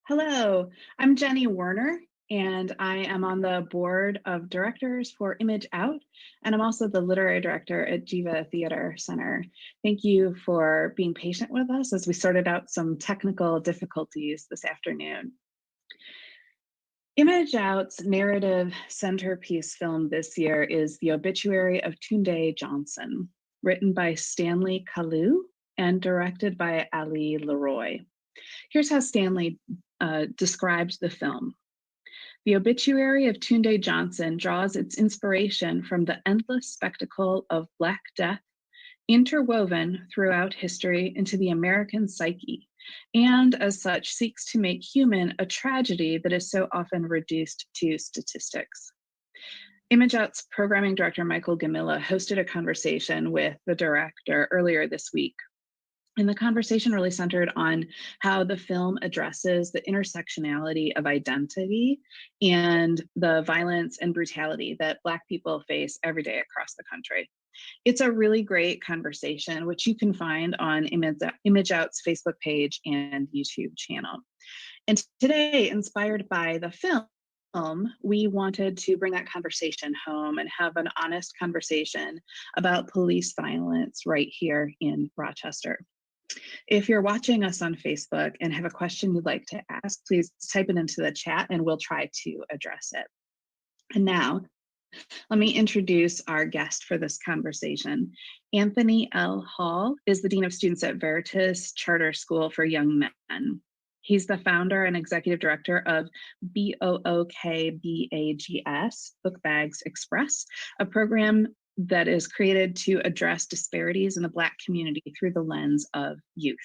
Hello, I'm Jenni Werner, and I am on the board of directors for ImageOut, and I'm also the literary director at Geva Theatre Center. Thank you for being patient with us as we sorted out some technical difficulties this afternoon. ImageOut's narrative centerpiece film this year is The Obituary of Tunde Johnson, written by Stanley Kalu and directed by Ali Leroy. Here's how Stanley described the film. The Obituary of Tunde Johnson draws its inspiration from the endless spectacle of Black death interwoven throughout history into the American psyche, and as such seeks to make human a tragedy that is so often reduced to statistics. ImageOut's programming director, Michael Gamilla, hosted a conversation with the director earlier this week. And the conversation really centered on how the film addresses the intersectionality of identity and the violence and brutality that Black people face every day across the country. It's a really great conversation, which you can find on ImageOut's Facebook page and YouTube channel. And today, inspired by the film, we wanted to bring that conversation home and have an honest conversation about police violence right here in Rochester. If you're watching us on Facebook and have a question you'd like to ask, please type it into the chat and we'll try to address it. And now, let me introduce our guest for this conversation. Anthony L. Hall is the Dean of Students at Veritas Charter School for Young Men. He's the founder and executive director of BOOKBAGS, Book Bags Express, a program that is created to address disparities in the Black community through the lens of youth.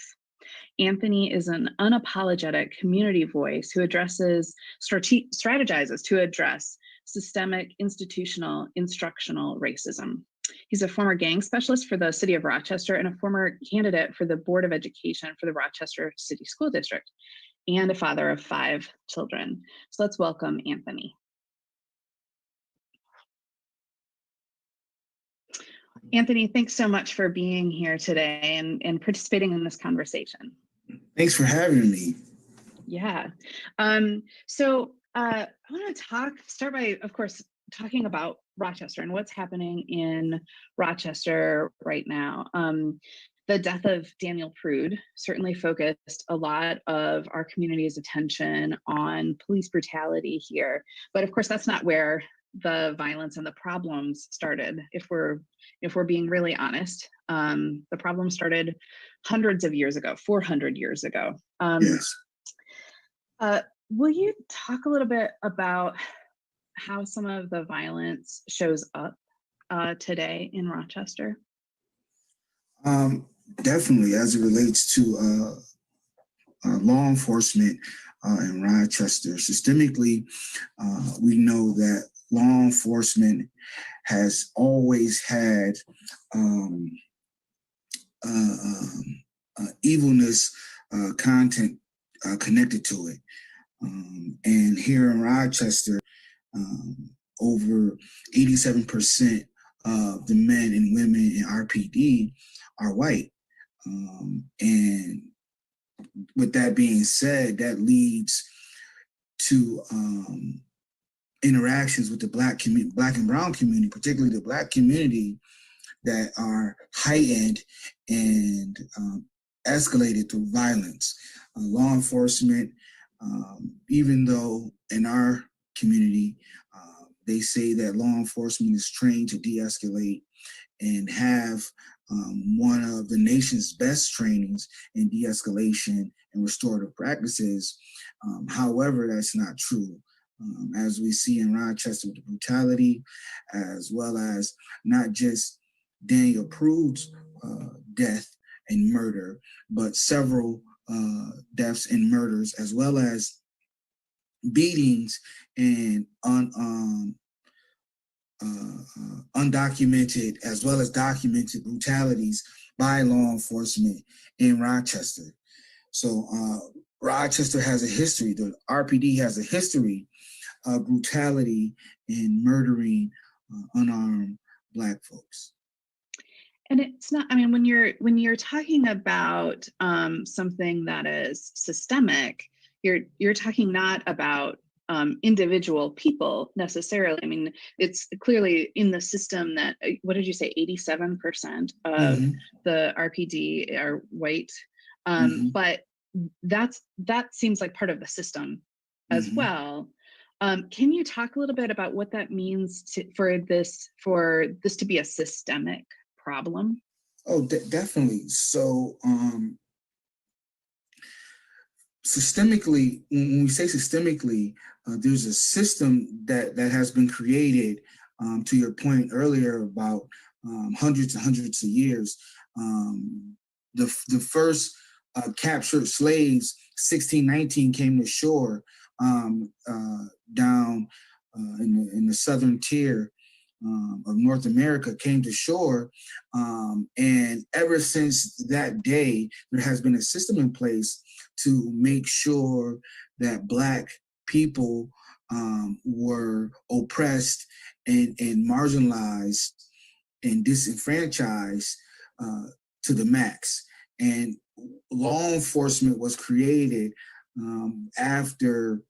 Anthony is an unapologetic community voice who strategizes to address systemic, institutional, instructional racism. He's a former gang specialist for the city of Rochester and a former candidate for the Board of Education for the Rochester City School District, and a father of 5 children. So let's welcome Anthony. Anthony, thanks so much for being here today and participating in this conversation. Thanks for having me. Yeah. So I want to start by, of course, talking about Rochester and what's happening in Rochester right now. The death of Daniel Prude certainly focused a lot of our community's attention on police brutality here. But of course, that's not where the violence and the problems started. If we're being really honest, the problem started hundreds of years ago, 400 years ago. Yes. Will you talk a little bit about how some of the violence shows up today in Rochester? Definitely, as it relates to law enforcement in Rochester. Systemically, we know that law enforcement has always had evilness content connected to it. And here in Rochester, over 87% of the men and women in RPD are white. And with that being said, that leads to interactions with the Black and brown community, particularly the Black community, that are heightened and escalated through violence. Law enforcement, even though in our community, they say that law enforcement is trained to de-escalate and have one of the nation's best trainings in de-escalation and restorative practices. However, that's not true. As we see in Rochester with the brutality, as well as not just Daniel Prude's death and murder, but several deaths and murders, as well as beatings and undocumented as well as documented brutalities by law enforcement in Rochester. So Rochester has a history, the RPD has a history of brutality in murdering unarmed Black folks. And it's not, I mean, when you're talking about something that is systemic, you're talking not about individual people necessarily. I mean, it's clearly in the system that, what did you say, 87% of Mm-hmm. the RPD are white, Mm-hmm. but that seems like part of the system as Mm-hmm. well. Can you talk a little bit about what that means for this to be a systemic problem? Oh, definitely. So, systemically, when we say systemically, there's a system that has been created. To your point earlier about hundreds and hundreds of years, the first captured slaves, 1619, came to shore down in the southern tier of North America, came to shore. And ever since that day, there has been a system in place to make sure that Black people were oppressed and marginalized and disenfranchised to the max. And law enforcement was created after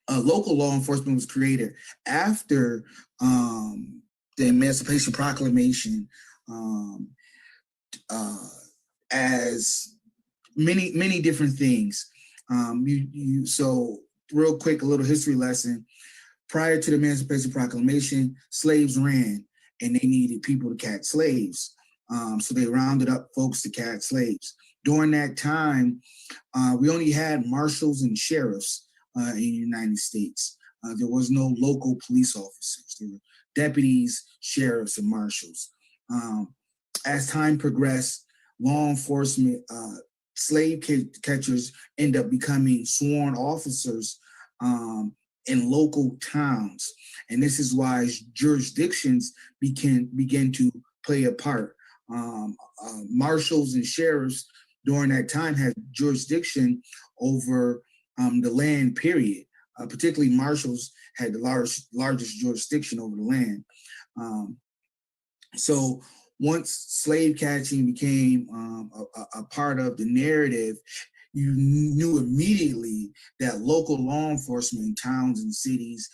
local law enforcement was created after the Emancipation Proclamation, as many different things. So real quick, a little history lesson. Prior to the Emancipation Proclamation, slaves ran, and they needed people to catch slaves. So they rounded up folks to catch slaves. During that time, we only had marshals and sheriffs in the United States. There was no local police officers. There were deputies, sheriffs, and marshals. As time progressed, law enforcement, slave catchers end up becoming sworn officers in local towns. And this is why jurisdictions began to play a part. Marshals and sheriffs during that time had jurisdiction over the land, period. Particularly marshals had the largest jurisdiction over the land. So once slave catching became a part of the narrative, you knew immediately that local law enforcement in towns and cities,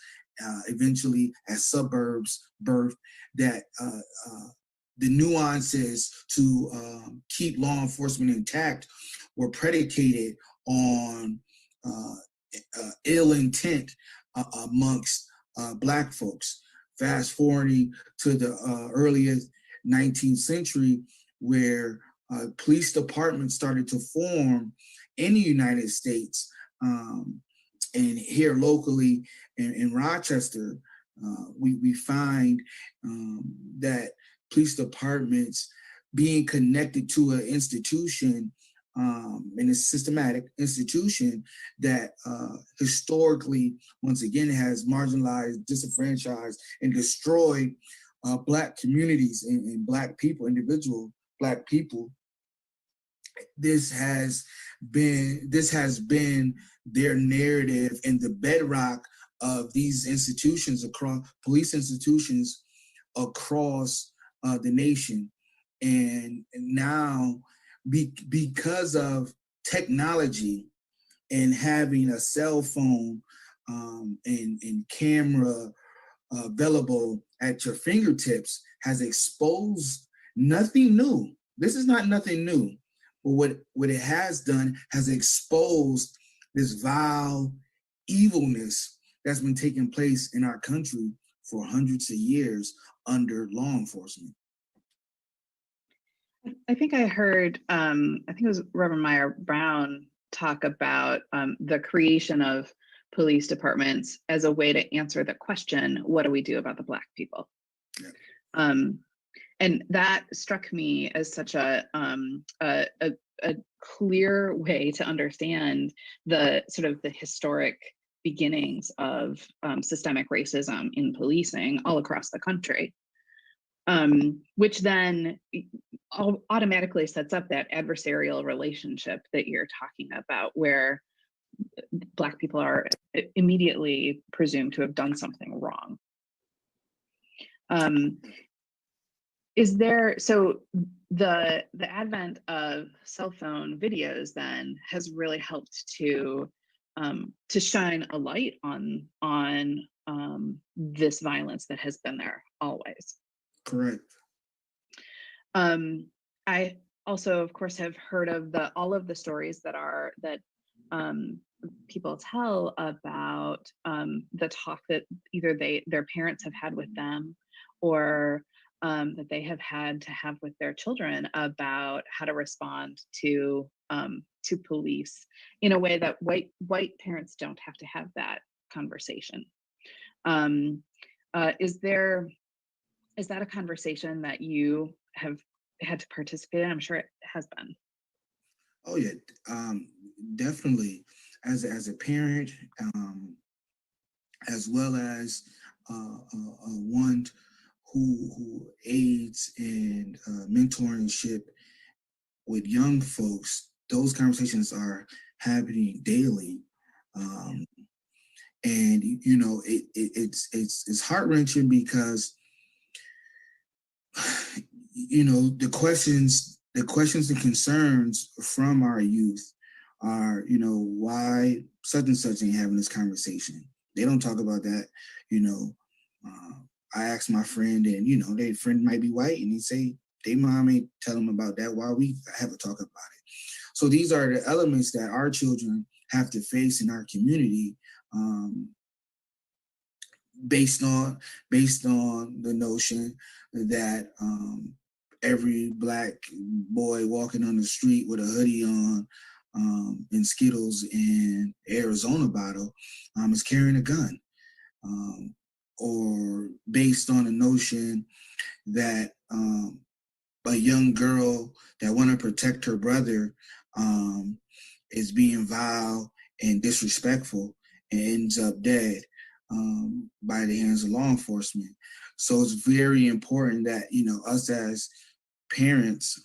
eventually as suburbs, birthed that the nuances to keep law enforcement intact were predicated on ill intent amongst Black folks. Fast forwarding to the earliest 19th century, where police departments started to form in the United States. And here locally in Rochester, we find that police departments being connected to an institution, and a systematic institution that historically, once again, has marginalized, disenfranchised, and destroyed Black communities and Black people, individual Black people. This has been their narrative and the bedrock of these institutions across police institutions across the nation. And now, because of technology and having a cell phone and camera available at your fingertips, has exposed nothing new. This is not nothing new, but what it has done has exposed this vile evilness that's been taking place in our country for hundreds of years under law enforcement. I think I heard, I think it was Reverend Meyer Brown talk about the creation of police departments as a way to answer the question, what do we do about the Black people? Yeah. And that struck me as such a clear way to understand the sort of the historic beginnings of systemic racism in policing all across the country. Which then automatically sets up that adversarial relationship that you're talking about, where Black people are immediately presumed to have done something wrong. Is there, so the advent of cell phone videos then has really helped to to shine a light on this violence that has been there always. Correct. I also, of course, have heard of all of the stories that people tell about the talk that either their parents have had with them, or that they have had to have with their children about how to respond to police in a way that white parents don't have to have that conversation. Is that a conversation that you have had to participate in? I'm sure it has been. Oh yeah, definitely. As a parent, as well as one who aids in mentorship with young folks, those conversations are happening daily. And you know, it's heart-wrenching because you know the questions and concerns from our youth are, you know, why such and such ain't having this conversation. They don't talk about that. You know, I asked my friend, and you know, their friend might be white, and he say they mom ain't tell them about that. Why we have a talk about it? So these are the elements that our children have to face in our community, based on the notion that every Black boy walking on the street with a hoodie on and Skittles and Arizona bottle is carrying a gun, or based on the notion that a young girl that want to protect her brother is being vile and disrespectful and ends up dead by the hands of law enforcement. So it's very important that, you know, us as parents,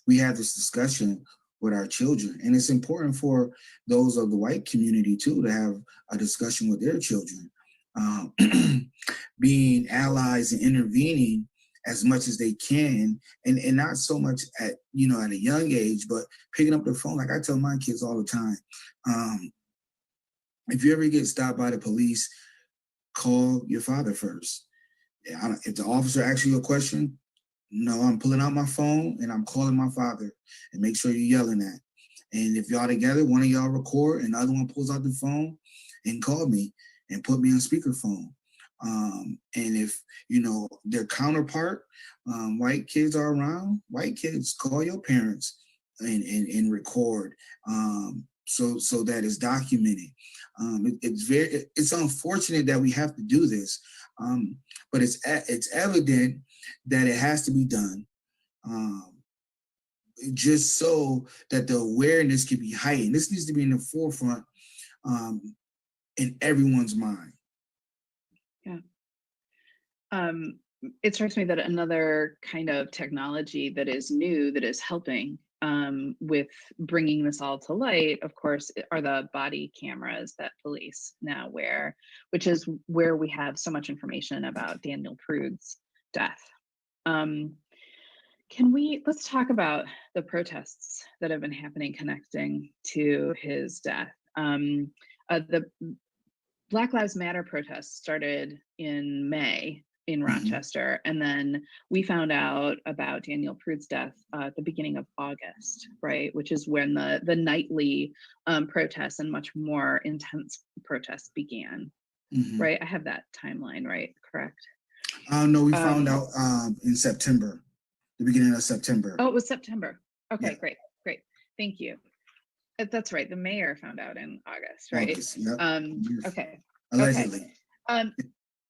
we have this discussion with our children. And it's important for those of the white community too to have a discussion with their children, being allies and intervening as much as they can, and not so much at, you know, at a young age, but picking up the phone. Like I tell my kids all the time, if you ever get stopped by the police, call your father first. If the officer asks you a question, no, I'm pulling out my phone and I'm calling my father, and make sure you're yelling at. And if y'all together, one of y'all record and the other one pulls out the phone and call me and put me on speakerphone. And if, you know, their counterpart, white kids are around, white kids, call your parents and record, so that it's documented. It's unfortunate that we have to do this, but it's evident that it has to be done, just so that the awareness can be heightened. This needs to be in the forefront, in everyone's mind. Yeah. It strikes me that another kind of technology that is new, that is helping with bringing this all to light, of course, are the body cameras that police now wear, which is where we have so much information about Daniel Prude's death. Let's talk about the protests that have been happening connecting to his death. The Black Lives Matter protests started in May in Rochester, and then we found out about Daniel Prude's death at the beginning of August, right? Which is when the nightly protests and much more intense protests began, right? I have that timeline, right? Correct? No, we found out in September, the beginning of September. Oh, it was September. Okay, Yeah. great. Thank you. That's right. The mayor found out in August, right? August, yep. Okay. Allegedly. Okay.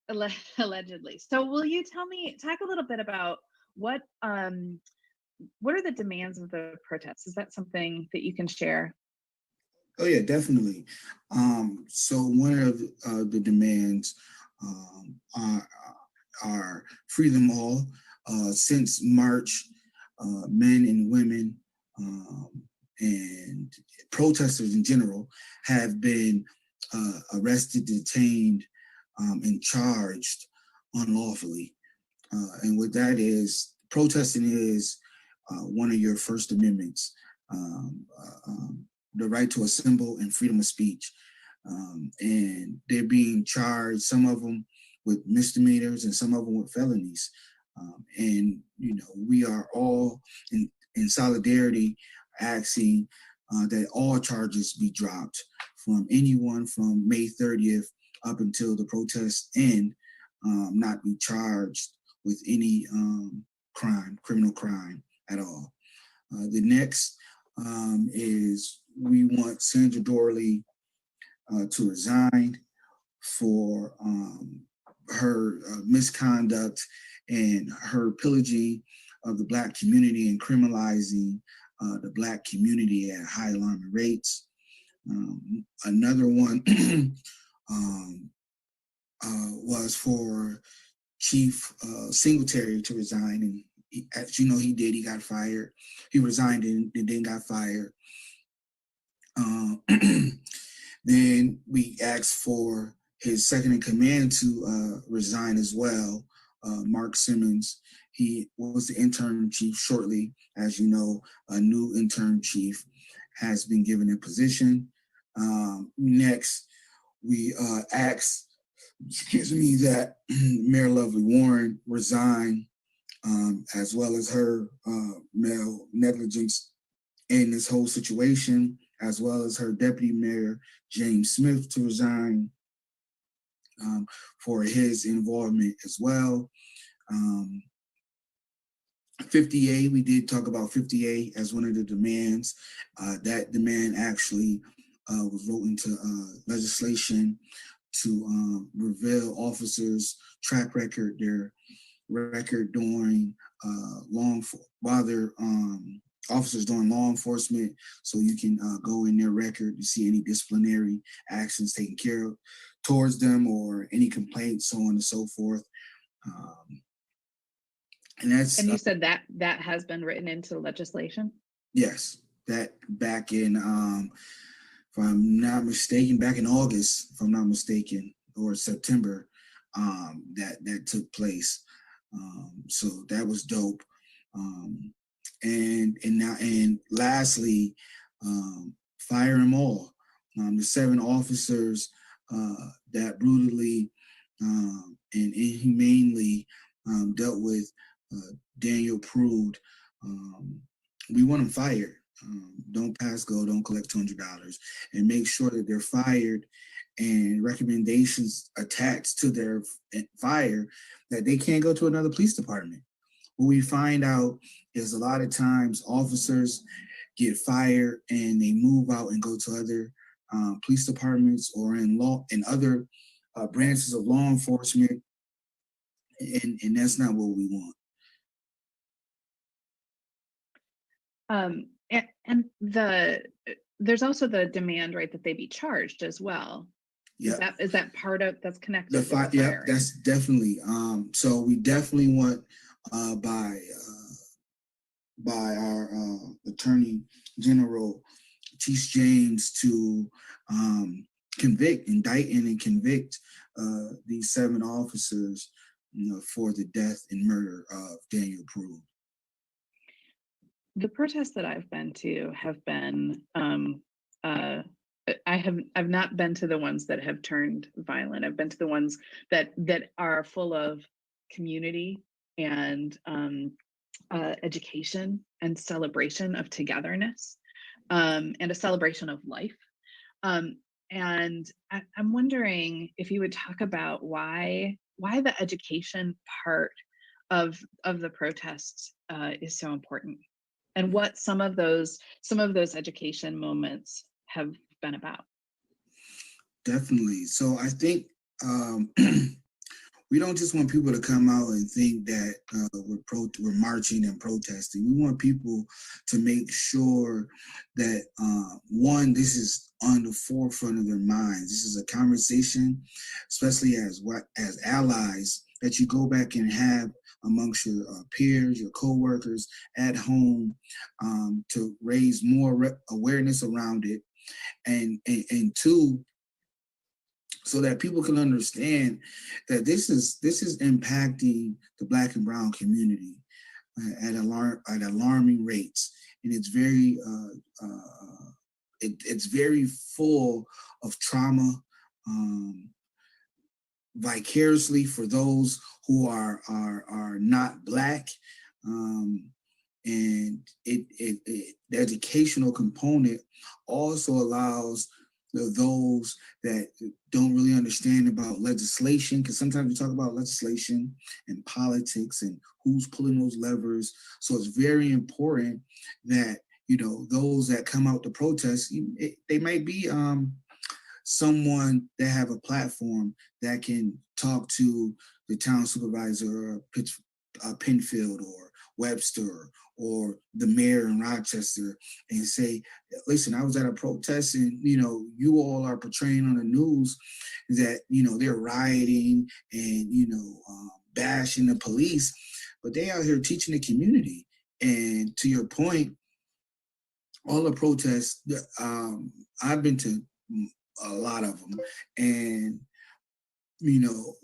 Allegedly. So will you talk a little bit about what are the demands of the protests? Is that something that you can share? Oh yeah, definitely. So one of the demands are free them all. Since March, men and women and protesters in general have been arrested, detained, and charged unlawfully. And what that is, protesting is one of your First Amendments the right to assemble and freedom of speech. And they're being charged, some of them with misdemeanors and some of them with felonies. And, you know, we are all in solidarity asking that all charges be dropped from anyone from May 30th up until the protests end, not be charged with any criminal crime at all. The next is we want Sandra Dorley to resign for her misconduct and her pillaging of the Black community and criminalizing the Black community at high alarming rates. Another one was for Chief Singletary to resign, and as you know, he did. He got fired. He resigned and then got fired. Then we asked for his second in command to resign as well, Mark Simmons. He was the interim chief shortly. As you know, a new interim chief has been given a position. Next, we asked, that Mayor Lovely Warren resign, as well as her male negligence in this whole situation, as well as her deputy mayor, James Smith, to resign for his involvement as well. 50A, we did talk about 50A as one of the demands. That demand actually was wrote into legislation to reveal officers' track record, their record during while they're officers doing law enforcement, so you can go in their record to see any disciplinary actions taken care of towards them or any complaints, so on and so forth. And you said that has been written into legislation? Yes, that back in, if I'm not mistaken, back in August, if I'm not mistaken, or September, that took place. So that was dope. And lastly, fire them all. The 7 officers that brutally and inhumanely dealt with Daniel Prude, we want them fired. Don't pass go, don't collect $200, and make sure that they're fired and recommendations attached to their fire that they can't go to another police department. What we find out is a lot of times officers get fired and they move out and go to other police departments or in other branches of law enforcement, and that's not what we want. And there's also the demand, right, that they be charged as well. Yeah, is that part of that's connected? Yeah, that's definitely. So we definitely want by our Attorney General Chief James to indict and convict these 7 officers, for the death and murder of Daniel Prude. The protests that I've been to have been, I've not been to the ones that have turned violent. I've been to the ones that are full of community and education and celebration of togetherness, and a celebration of life. And I'm wondering if you would talk about why the education part of the protests is so important, and what some of those education moments have been about. Definitely. So I think we don't just want people to come out and think that we're marching and protesting. We want people to make sure that one, this is on the forefront of their minds. This is a conversation, especially as allies, that you go back and have amongst your peers, your co-workers at home, to raise more awareness around it, and 2, so that people can understand that this is impacting the Black and brown community at alarming rates, and it's very it's very full of trauma, vicariously for those who are not Black, and the educational component also allows those that don't really understand about legislation, because sometimes we talk about legislation and politics and who's pulling those levers. So it's very important that, you know, those that come out to protest, they might be someone that have a platform that can talk to the town supervisor or Penfield or Webster or the mayor in Rochester and say, listen, I was at a protest and, you know, you all are portraying on the news that, you know, they're rioting and, you know, bashing the police, but they out here teaching the community. And to your point, all the protests, I've been to a lot of them, and, you know,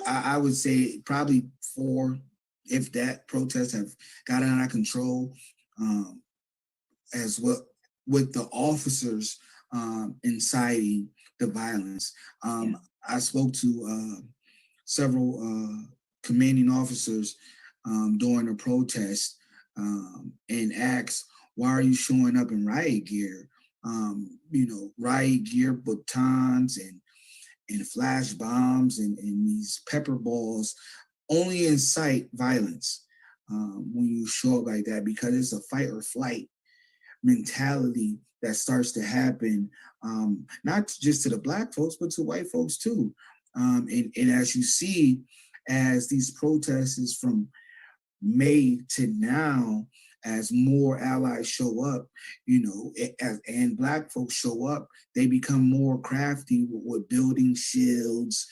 I would say probably 4, if that, protests have gotten out of control, as well, with the officers inciting the violence. I spoke to several commanding officers during the protest and asked, why are you showing up in riot gear? You know, riot gear, batons and flash bombs and these pepper balls only incite violence when you show up like that, because it's a fight or flight mentality that starts to happen, not just to the Black folks, but to white folks too. And as you see, as these protests from May to now, as more allies show up, you know, and Black folks show up, they become more crafty with building shields,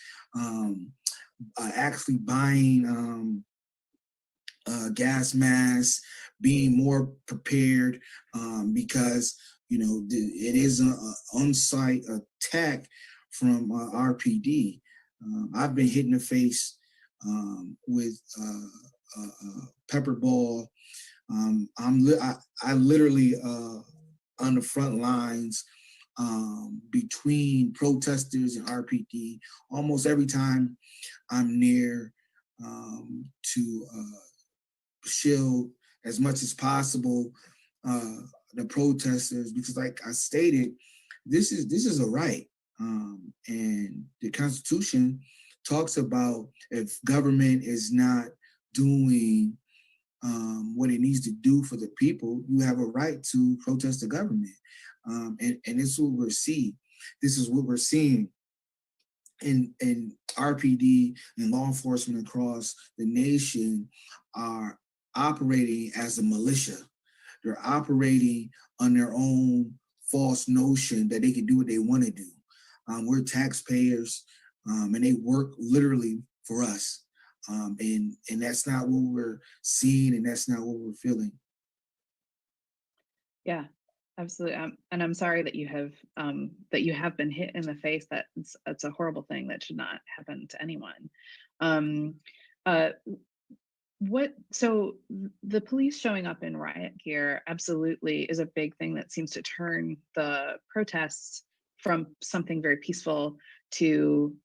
actually buying gas masks, being more prepared, because, you know, it is an on-site attack from RPD. I've been hit in the face with pepper ball. I literally on the front lines between protesters and RPD almost every time I'm near to shield as much as possible the protesters, because, like I stated, this is a right, and the Constitution talks about if government is not doing what it needs to do for the people, you have a right to protest the government, and this is what we're seeing. This is what we're seeing in RPD and law enforcement across the nation are operating as a militia. They're operating on their own false notion that they can do what they want to do. We're taxpayers, and they work literally for us. And that's not what we're seeing, and that's not what we're feeling. Yeah, absolutely. And I'm sorry that you have been hit in the face. That's a horrible thing that should not happen to anyone. So the police showing up in riot gear absolutely is a big thing that seems to turn the protests from something very peaceful to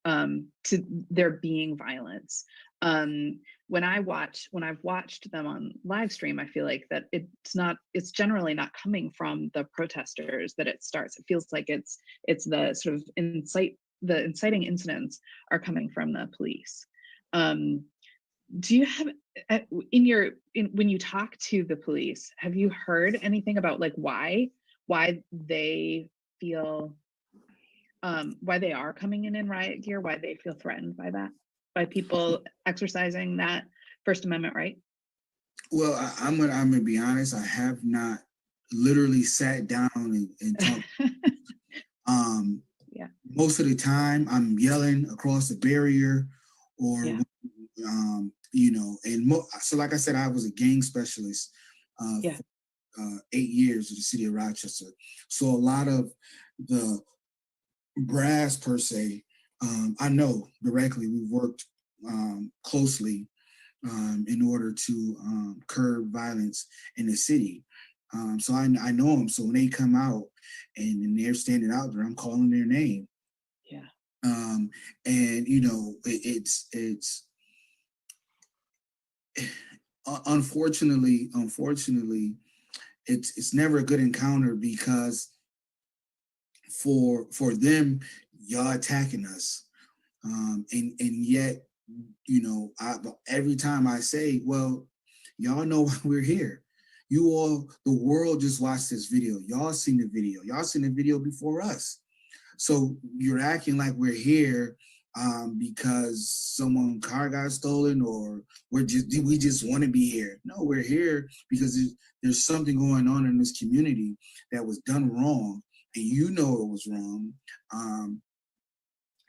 there being violence. When I've watched them on live stream, I feel like that it's generally not coming from the protesters that it starts. It feels like it's the sort of inciting incidents are coming from the police. Do you have when you talk to the police, have you heard anything about like why they feel why they are coming in riot gear, why they feel threatened by that, by people exercising that First Amendment right? Well, I'm gonna be honest. I have not literally sat down and talked. Yeah. Most of the time, I'm yelling across the barrier, or you know, and so like I said, I was a gang specialist for 8 years in the city of Rochester. So a lot of the brass per se, I know directly. We've worked closely in order to curb violence in the city. So I know them. So when they come out and they're standing out there, I'm calling their name. Yeah. And you know, it's unfortunately, it's never a good encounter because for them, y'all attacking us, and yet, you know, every time I say, well, y'all know why we're here. You all, the world just watched this video. Y'all seen the video. Y'all seen the video before us. So you're acting like we're here because someone car got stolen, or we just want to be here. No, we're here because there's something going on in this community that was done wrong, and you know it was wrong.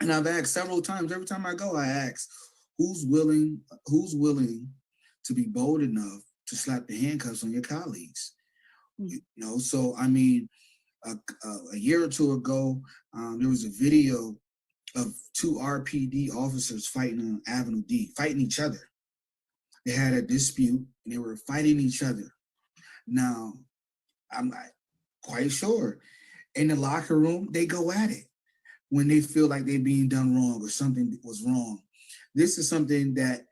And I've asked several times. Every time I go, I ask, who's willing to be bold enough to slap the handcuffs on your colleagues? You know, so I mean, a year or two ago, there was a video of two RPD officers fighting on Avenue D, fighting each other. They had a dispute and they were fighting each other. Now, I'm not quite sure. In the locker room, they go at it when they feel like they're being done wrong or something was wrong. This is something that,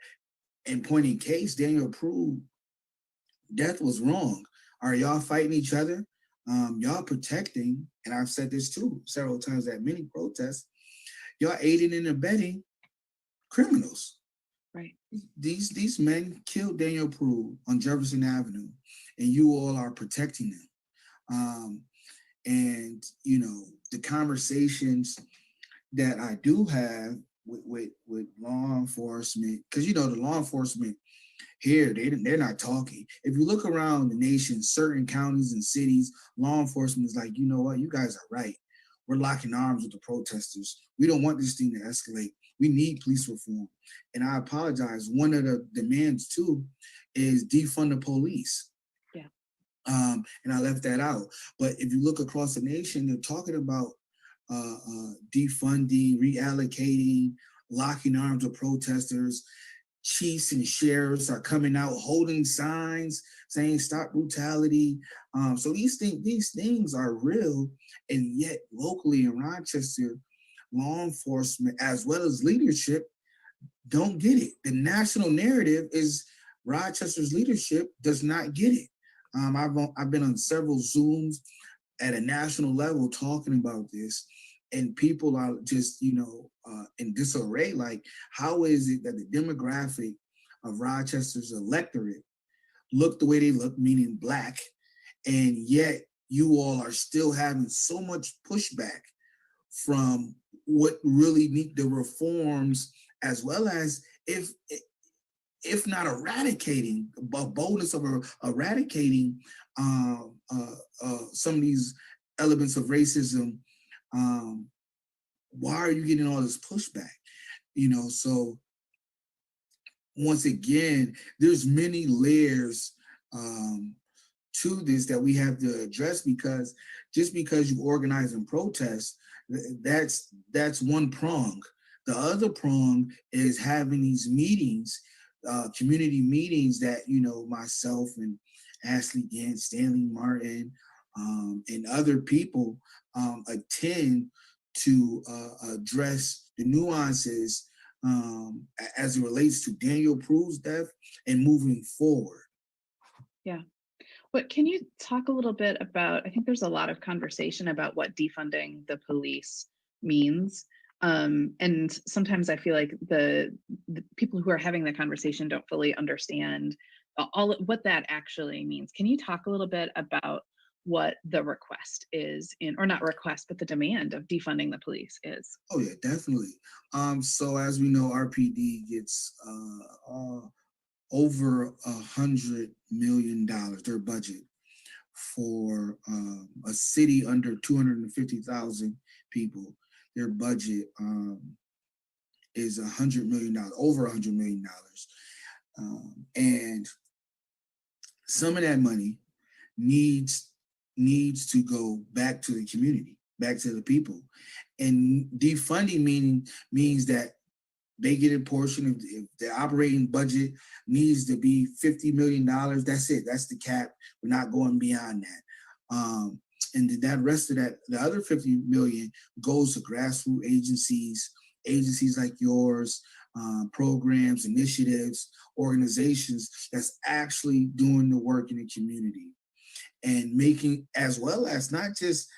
in point in case, Daniel proved death was wrong. Are y'all fighting each other? Y'all protecting, and I've said this too several times at many protests, y'all aiding and abetting criminals. Right. These men killed Daniel Prue on Jefferson Avenue, and you all are protecting them. And you know, the conversations that I do have with law enforcement, because you know the law enforcement here, they're not talking. If you look around the nation, certain counties and cities, law enforcement is like, you know what, you guys are right. We're locking arms with the protesters. We don't want this thing to escalate. We need police reform. And I apologize. One of the demands too is defund the police. Yeah. And I left that out. But if you look across the nation, they're talking about defunding, reallocating, locking arms with protesters. Chiefs and sheriffs are coming out holding signs saying stop brutality. So these things are real, and yet locally in Rochester, law enforcement as well as leadership don't get it. The national narrative is Rochester's leadership does not get it. I've been on several Zooms at a national level talking about this, and people are just, you know, in disarray. Like, how is it that the demographic of Rochester's electorate look the way they look, meaning Black, and yet you all are still having so much pushback from what really need the reforms, as well as if not eradicating, but boldness of eradicating some of these elements of racism. Why are you getting all this pushback? You know, so once again, there's many layers to this that we have to address, because just because you organize and protest, that's one prong. The other prong is having these meetings, community meetings that, you know, myself and Ashley Gant, Stanley Martin, and other people attend to address the nuances as it relates to Daniel Prue's death and moving forward. Yeah. But can you talk a little bit about, I think there's a lot of conversation about what defunding the police means. And sometimes I feel like the people who are having the conversation don't fully understand what that actually means. Can you talk a little bit about what the request is or not request, but the demand of defunding the police is? Oh yeah, definitely. So as we know, RPD gets over $100 million, their budget, for a city under 250,000 people. Their budget is $100 million, over $100 million. And some of that money needs to go back to the community, back to the people. And defunding means that they get a portion. If the operating budget needs to be $50 million, that's it. That's the cap. We're not going beyond that. And that rest of that, the other 50 million goes to grassroots agencies like yours, programs, initiatives, organizations that's actually doing the work in the community and making, as well as not just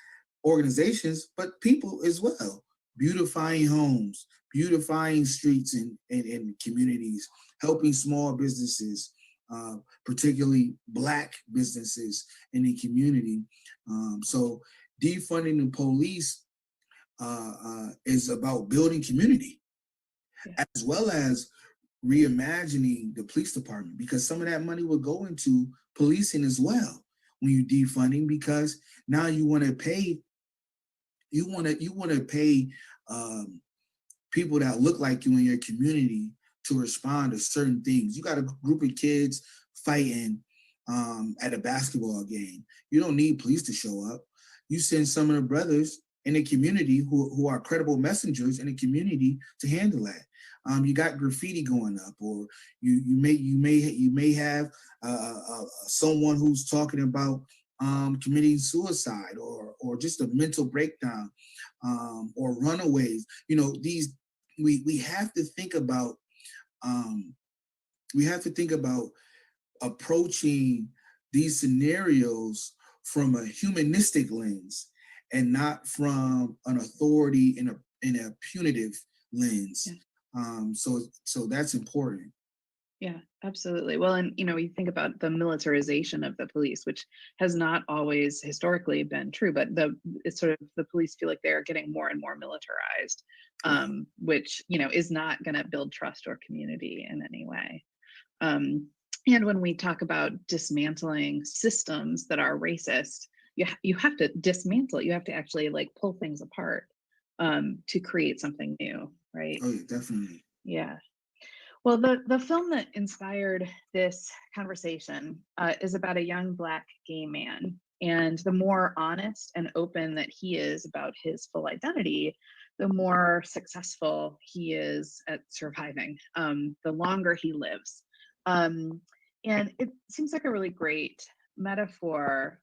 organizations, but people as well, beautifying homes, beautifying streets and communities, helping small businesses, particularly Black businesses in the community. So defunding the police is about building community, as well as reimagining the police department, because some of that money will go into policing as well when you defunding, because now you want to pay people that look like you in your community to respond to certain things. You got a group of kids fighting at a basketball game. You don't need police to show up. You send some of the brothers in the community who are credible messengers in the community to handle that. You got graffiti going up, or you may have someone who's talking about committing suicide, or just a mental breakdown, or runaways. You know, these we have to think about approaching these scenarios from a humanistic lens and not from an authority in a punitive lens. So that's important. Yeah, absolutely. Well, and you think about the militarization of the police, which has not always historically been true, but it's sort of the police feel like they're getting more and more militarized, which is not going to build trust or community in any way. And when we talk about dismantling systems that are racist, you have to dismantle it. You have to actually pull things apart to create something new, right? Oh, yeah, definitely. Yeah. Well, the film that inspired this conversation is about a young Black gay man. And the more honest and open that he is about his full identity, the more successful he is at surviving, the longer he lives. And it seems like a really great metaphor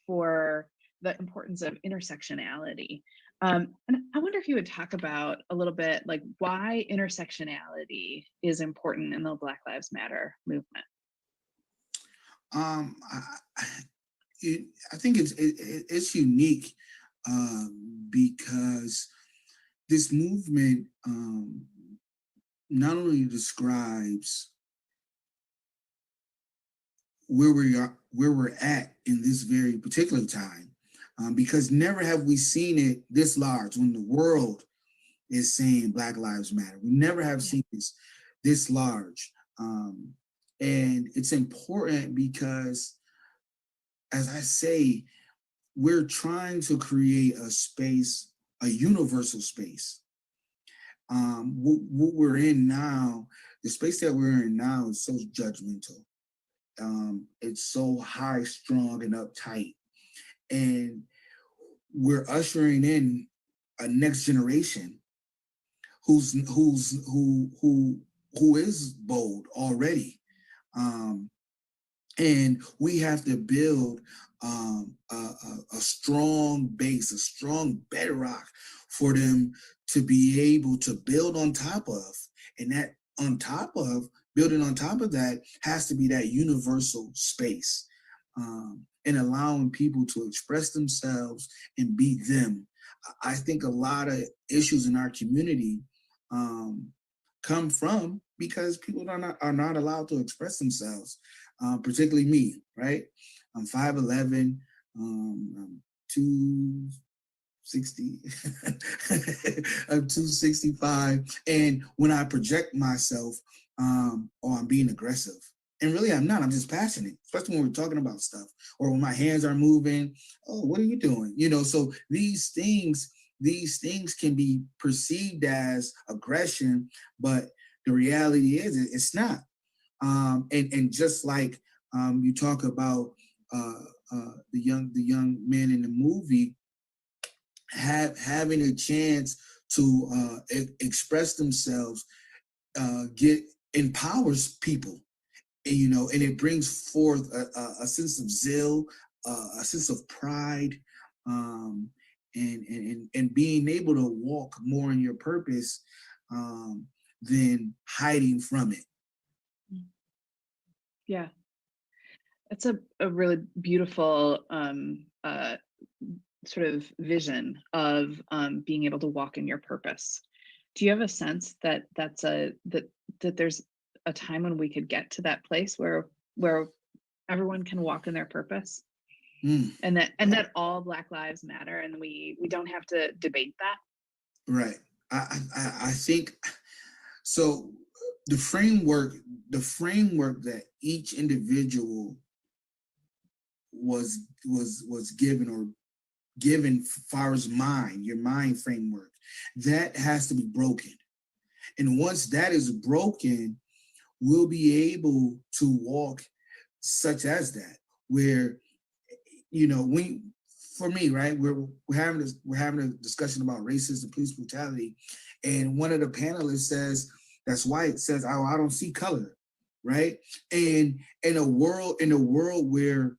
for the importance of intersectionality. And I wonder if you would talk about a little bit why intersectionality is important in the Black Lives Matter movement. I think it's unique because this movement not only describes where we're at in this very particular time, because never have we seen it this large when the world is saying Black Lives Matter. We never have seen this large. And it's important because, as I say, we're trying to create a space, a universal space. What we're in now, the space that we're in now is so judgmental. It's so high strung and uptight. And we're ushering in a next generation who is bold already. And we have to build a strong base, a strong bedrock for them to be able to build on top of. And that building on top of that has to be that universal space, and allowing people to express themselves and be them. I think a lot of issues in our community come from because people are not allowed to express themselves, particularly me, right? I'm 5'11", I'm 260, I'm 265. And when I project myself, I'm being aggressive. And really, I'm not. I'm just passionate, especially when we're talking about stuff, or when my hands are moving. Oh, what are you doing? So these things can be perceived as aggression, but the reality is it's not. And just like you talk about the young man in the movie having a chance express themselves, empowers people, and, and it brings forth a sense of zeal, a sense of pride, and being able to walk more in your purpose, than hiding from it. Yeah, it's a really beautiful sort of vision of being able to walk in your purpose. Do you have a sense that that there's a time when we could get to that place where everyone can walk in their purpose, and that all Black lives matter, and we don't have to debate that? Right. I think so. The framework that each individual was given far as your mind framework, that has to be broken. And once that is broken, we'll be able to walk such as that, where, for me, right, we're having a discussion about racism and police brutality, and one of the panelists says, that's white, says, oh, I don't see color, right? And in a world where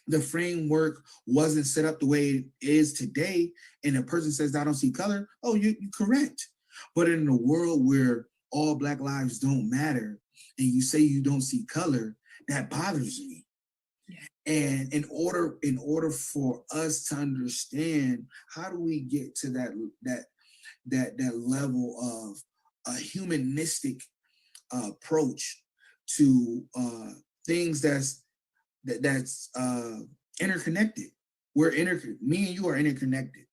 the framework wasn't set up the way it is today, and a person says, I don't see color, oh, you're correct. But in a world where all Black lives don't matter, and you say you don't see color, that bothers me. Yeah. And in order for us to understand, how do we get to that level of a humanistic approach to things that's interconnected. Me and you are interconnected.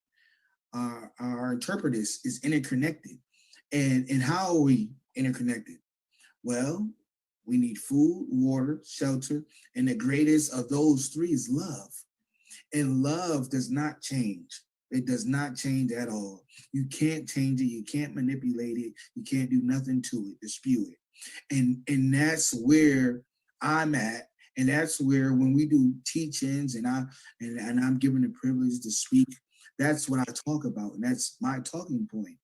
Our interpreter is interconnected. And how are we interconnected? Well, we need food, water, shelter, and the greatest of those three is love. And love does not change. It does not change at all. You can't change it. You can't manipulate it. You can't do nothing to it, dispute it. And that's where I'm at. And that's where, when we do teach-ins and I'm given the privilege to speak, that's what I talk about. And that's my talking point.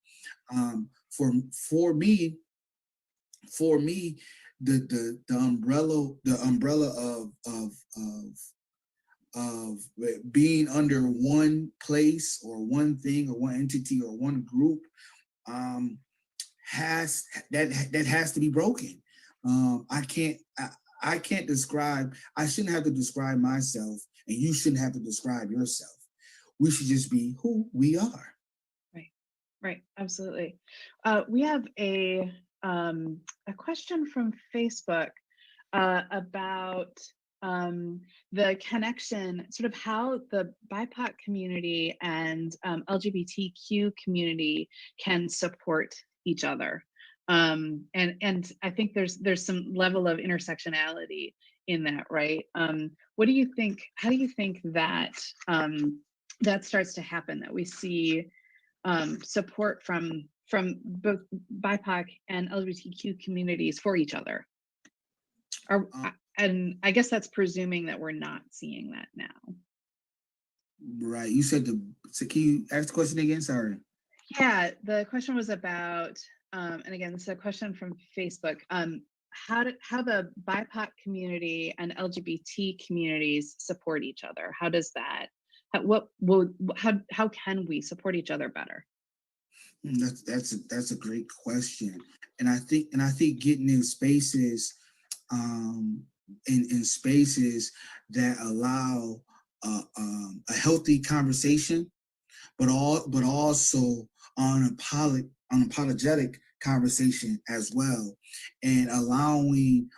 For me, the umbrella of being under one place or one thing or one entity or one group has to be broken. I can't describe, I shouldn't have to describe myself, and you shouldn't have to describe yourself. We should just be who we are. Right, absolutely. We have a question from Facebook about the connection, sort of how the BIPOC community and LGBTQ community can support each other. And I think there's some level of intersectionality in that, right? What do you think? How do you think that that starts to happen? That we see support from both BIPOC and LGBTQ communities for each other? And I guess that's presuming that we're not seeing that now. Right. You said so can you ask the question again? Sorry. Yeah, the question was about, and again, this is a question from Facebook. How the BIPOC community and LGBT communities support each other? How does that? How can we support each other better? That's a great question, and I think getting in spaces, in spaces that allow a healthy conversation, but also unapologetic conversation as well, and allowing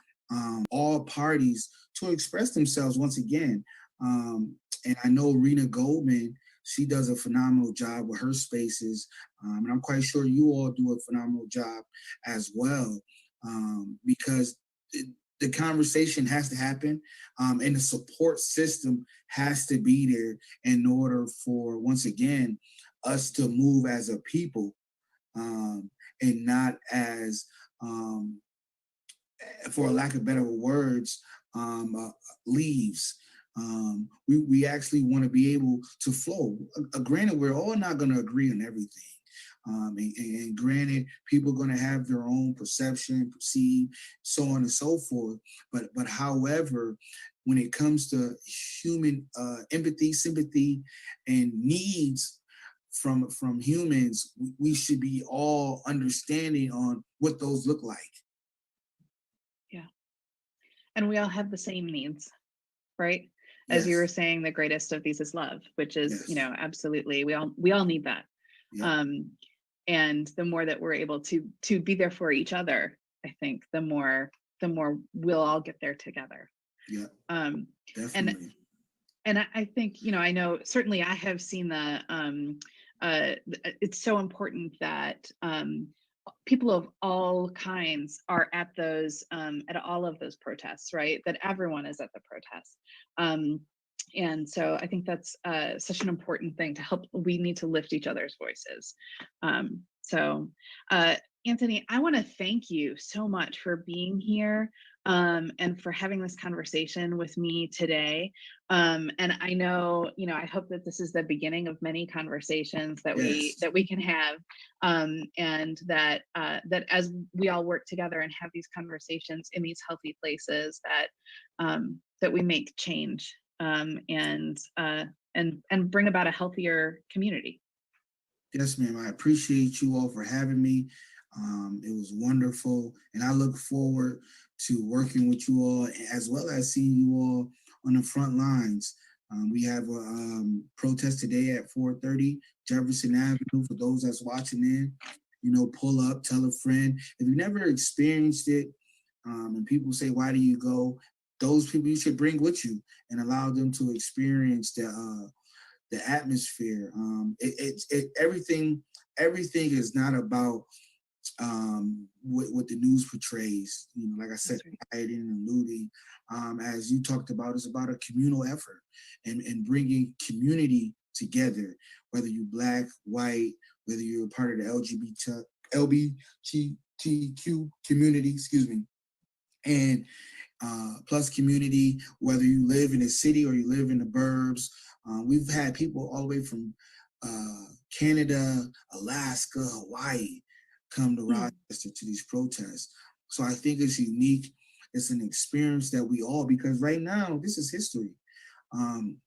all parties to express themselves once again. And I know Rena Goldman, she does a phenomenal job with her spaces, and I'm quite sure you all do a phenomenal job as well, because the conversation has to happen, and the support system has to be there in order for, once again, us to move as a people, and not as, for lack of better words, leaves. We actually want to be able to flow. Granted, we're all not going to agree on everything, And granted, people are going to have their own perception, perceive, so on and so forth. But however, when it comes to human empathy, sympathy, and needs from humans, we should be all understanding on what those look like. Yeah. And we all have the same needs, right? As Yes. you were saying, the greatest of these is love, which is, Yes. you know, absolutely, we all need that. Yeah. And the more that we're able to be there for each other, I think the more we'll all get there together. Yeah. Definitely. And I think, you know, I know certainly I have seen it's so important that people of all kinds are at all of those protests, right? That everyone is at the protests. And so I think that's such an important thing to help. We need to lift each other's voices. Anthony, I want to thank you so much for being here and for having this conversation with me today. And I know, you know, I hope that this is the beginning of many conversations that we can have, and that as we all work together and have these conversations in these healthy places, that we make change and bring about a healthier community. Yes, ma'am. I appreciate you all for having me. It was wonderful, and I look forward to working with you all, as well as seeing you all on the front lines. We have a protest today at 4:30 Jefferson Avenue. For those that's watching in, you know, pull up, tell a friend. If you've never experienced it, and people say, "Why do you go?" Those people you should bring with you and allow them to experience the atmosphere. Everything is not about what the news portrays. You know, like I said, rioting and looting. As you talked about, it's about a communal effort and bringing community together. Whether you're Black, white, whether you're a part of the LGBTQ community, excuse me, and plus community, whether you live in a city or you live in the burbs. We've had people all the way from Canada, Alaska, Hawaii come to Rochester to these protests. So I think it's unique. It's an experience that we all, because right now this is history, and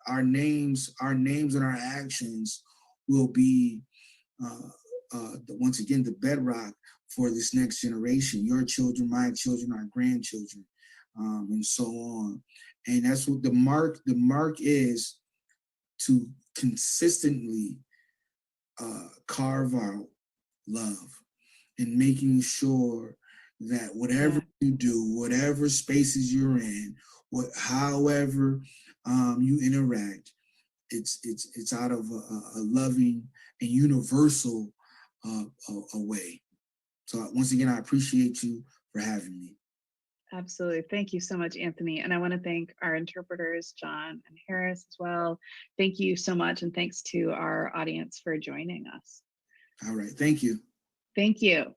our names and our actions will be once again the bedrock for this next generation, your children, my children, our grandchildren, and so on. And that's what the mark is, to consistently carve out love and making sure that whatever you do, whatever spaces you're in, however you interact, it's out of a loving and universal a way. So once again, I appreciate you for having me. Absolutely. Thank you so much, Anthony. And I want to thank our interpreters, John and Harris, as well. Thank you so much. And thanks to our audience for joining us. All right. Thank you. Thank you.